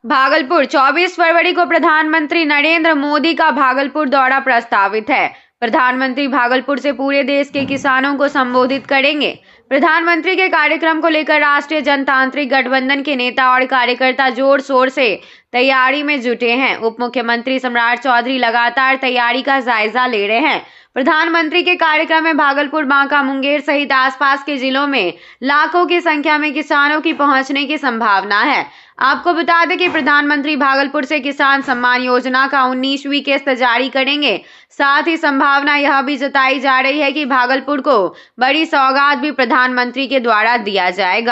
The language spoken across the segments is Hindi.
भागलपुर 24 फरवरी को प्रधानमंत्री नरेंद्र मोदी का भागलपुर दौरा प्रस्तावित है। प्रधानमंत्री भागलपुर से पूरे देश के किसानों को संबोधित करेंगे। प्रधानमंत्री के कार्यक्रम को लेकर राष्ट्रीय जनतांत्रिक गठबंधन के नेता और कार्यकर्ता जोर शोर से तैयारी में जुटे हैं। उप मुख्यमंत्री सम्राट चौधरी लगातार तैयारी का जायजा ले रहे हैं। प्रधानमंत्री के कार्यक्रम में भागलपुर, बांका, मुंगेर सहित आसपास के जिलों में लाखों की संख्या में किसानों की पहुंचने की संभावना है। आपको बता दें कि प्रधानमंत्री भागलपुर से किसान सम्मान योजना का 19वीं किस्त जारी करेंगे। साथ ही संभावना यह भी जताई जा रही है कि भागलपुर को बड़ी सौगात भी प्रधानमंत्री के द्वारा दिया जाएगा।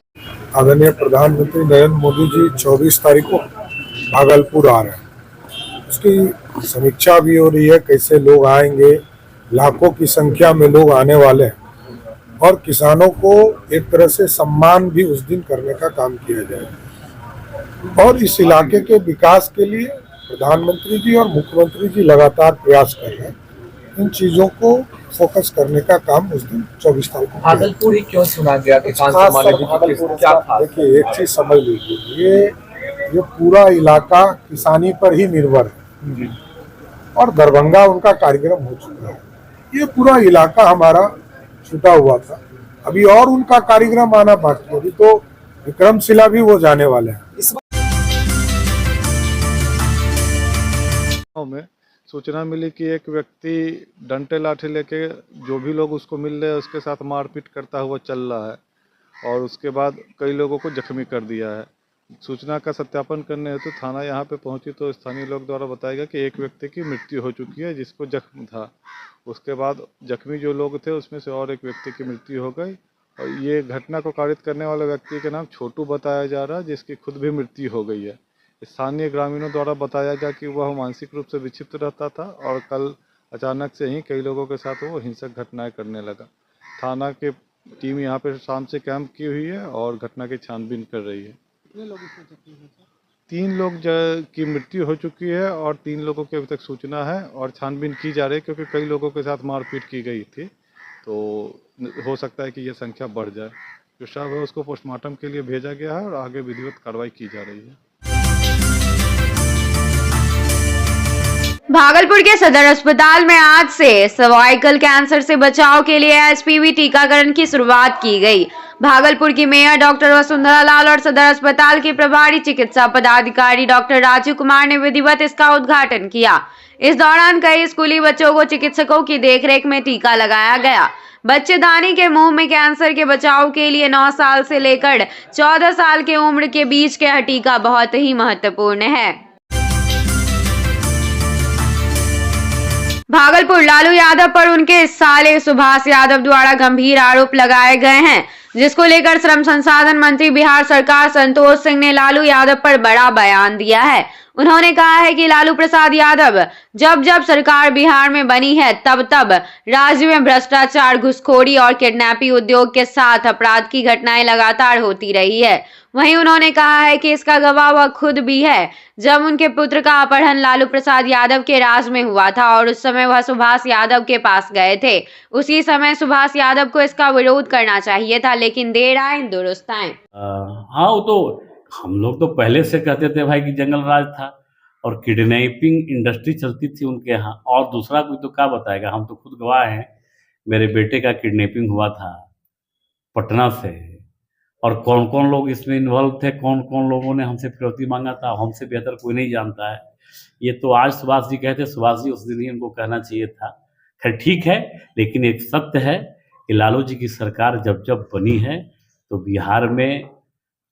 आदरणीय प्रधानमंत्री नरेंद्र मोदी जी 24 तारीख को भागलपुर आ रहे हैं। उसकी समीक्षा भी हो रही है, कैसे लोग आएंगे, लाखों की संख्या में लोग आने वाले हैं और किसानों को एक तरह से सम्मान भी उस दिन करने का काम किया जाएगा। और इस इलाके के विकास के लिए प्रधानमंत्री जी और मुख्यमंत्री जी लगातार प्रयास कर रहे हैं। इन चीजों को फोकस करने का काम उस दिन 24 तारीख को भागलपुर ही क्यों चुना गया? किसान सम्मान निधि की क्या था? देखिए, एक चीज समझ लीजिए, ये पूरा इलाका किसानी पर ही निर्भर है और दरभंगा उनका कार्यक्रम हो चुका है। ये पूरा इलाका हमारा छूटा हुआ था, अभी और उनका कार्यक्रम आना बाकी है। अभी तो विक्रमशिला भी वो जाने वाले हैं। में सूचना मिली कि एक व्यक्ति डंडे लाठी लेके जो भी लोग उसको मिल रहे हैं उसके साथ मारपीट करता हुआ चल रहा है और उसके बाद कई लोगों को जख्मी कर दिया है। सूचना का सत्यापन करने हेतु थाना यहाँ पे पहुंची तो स्थानीय लोग द्वारा बताया गया कि एक व्यक्ति की मृत्यु हो चुकी है जिसको जख्म था। उसके बाद जख्मी जो लोग थे उसमें से और एक व्यक्ति की मृत्यु हो गई और ये घटना को कारित करने वाले व्यक्ति का नाम छोटू बताया जा रहा है, जिसकी खुद भी मृत्यु हो गई है। स्थानीय ग्रामीणों द्वारा बताया गया कि वह मानसिक रूप से विक्षिप्त रहता था और कल अचानक से ही कई लोगों के साथ वो हिंसक घटनाएं करने लगा। थाना के टीम यहाँ पे शाम से कैंप की हुई है और घटना की छानबीन कर रही है। कितने लोग इसमें जख्मी हुए? 3 लोग की मृत्यु हो चुकी है और 3 लोगों की अभी तक सूचना है और छानबीन की जा रही है, क्योंकि कई लोगों के साथ मारपीट की गई थी तो हो सकता है कि ये संख्या बढ़ जाए। जो शव है उसको पोस्टमार्टम के लिए भेजा गया है और आगे विधिवत कार्रवाई की जा रही है। भागलपुर के सदर अस्पताल में आज से सर्वाइकल कैंसर से बचाव के लिए एचपीवी टीकाकरण की शुरुआत की गई। भागलपुर की मेयर डॉक्टर वसुंधरा लाल और सदर अस्पताल के प्रभारी चिकित्सा पदाधिकारी डॉक्टर राजू कुमार ने विधिवत इसका उद्घाटन किया। इस दौरान कई स्कूली बच्चों को चिकित्सकों की देखरेख में टीका लगाया गया। बच्चेदानी के मुंह में कैंसर के बचाव के लिए 9 साल से लेकर 14 साल के उम्र के बीच का टीका बहुत ही महत्वपूर्ण है। भागलपुर लालू यादव पर उनके साले सुभाष यादव द्वारा गंभीर आरोप लगाए गए हैं, जिसको लेकर श्रम संसाधन मंत्री बिहार सरकार संतोष सिंह ने लालू यादव पर बड़ा बयान दिया है। उन्होंने कहा है कि लालू प्रसाद यादव जब सरकार बिहार में बनी है तब राज्य में भ्रष्टाचार, घुसखोरी और किडनैपिंग उद्योग के साथ अपराध की घटनाएं लगातार होती रही है। वहीं उन्होंने कहा है कि इसका गवाह वह खुद भी है। जब उनके पुत्र का अपहरण लालू प्रसाद यादव के राज में हुआ था और उस समय वह सुभाष यादव के पास गए थे, उसी समय सुभाष यादव को इसका विरोध करना चाहिए था, लेकिन देर आए दुरुस्त आए। हाँ, वो तो हम लोग तो पहले से कहते थे भाई कि जंगल राज था और किडनैपिंग इंडस्ट्री चलती थी उनके यहाँ। और दूसरा कोई तो क्या बताएगा, हम तो खुद गवाह हैं। मेरे बेटे का किडनैपिंग हुआ था पटना से और कौन कौन लोग इसमें इन्वॉल्व थे, कौन कौन लोगों ने हमसे फिरौती मांगा था, हमसे बेहतर कोई नहीं जानता है। ये तो आज सुभाष जी कहते, सुभाष जी उस दिन ही उनको कहना चाहिए था। खैर ठीक है, लेकिन एक सत्य है कि लालू जी की सरकार जब बनी है तो बिहार में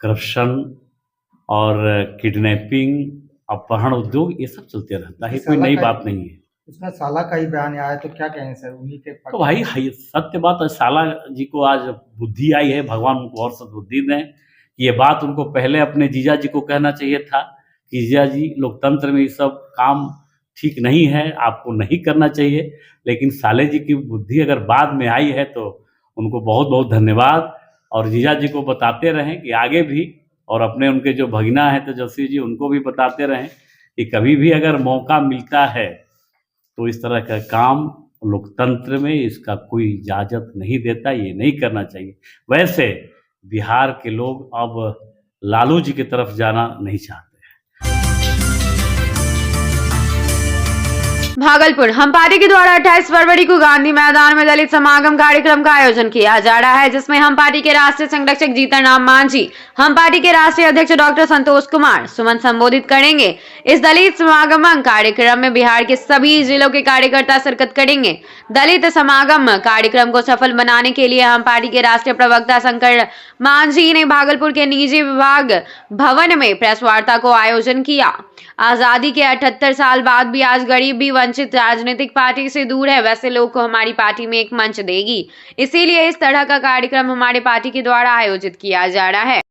करप्शन और किडनैपिंग, अपहरण उद्योग ये सब चलते रहता है, कोई नई बात नहीं है। उसमें साला का ही बयान आया तो क्या कहें सर? उन्हीं के तो भाई सत्य बात है, साला जी को आज बुद्धि आई है, भगवान उनको और सद्बुद्धि दें। ये बात उनको पहले अपने जीजा जी को कहना चाहिए था कि जीजा जी, लोकतंत्र में ये सब काम ठीक नहीं है, आपको नहीं करना चाहिए। लेकिन साले जी की बुद्धि अगर बाद में आई है तो उनको बहुत बहुत धन्यवाद। और जीजा जी को बताते रहें कि आगे भी, और अपने उनके जो भगिना है तेजस्वी जी, उनको भी बताते रहें कि कभी भी अगर मौका मिलता है तो इस तरह का काम लोकतंत्र में इसका कोई इजाज़त नहीं देता, ये नहीं करना चाहिए। वैसे बिहार के लोग अब लालू जी की तरफ जाना नहीं चाहते हैं। भागलपुर हम पार्टी के द्वारा 28 फरवरी को गांधी मैदान में दलित समागम कार्यक्रम का आयोजन किया जा रहा है, जिसमें हम पार्टी के राष्ट्रीय संरक्षक जीतन राम मांझी, हम पार्टी के राष्ट्रीय अध्यक्ष डॉक्टर संतोष कुमार सुमन संबोधित करेंगे। इस दलित समागम कार्यक्रम में बिहार के सभी जिलों के कार्यकर्ता शिरकत करेंगे। दलित समागम कार्यक्रम को सफल बनाने के लिए हम पार्टी के राष्ट्रीय प्रवक्ता शंकर मांझी ने भागलपुर के निजी विभाग भवन में प्रेस वार्ता को आयोजन किया। आजादी के 78 साल बाद भी आज गरीब भी वंचित राजनीतिक पार्टी से दूर है, वैसे लोग को हमारी पार्टी में एक मंच देगी। इसीलिए इस तरह का कार्यक्रम हमारे पार्टी के द्वारा आयोजित किया जा रहा है।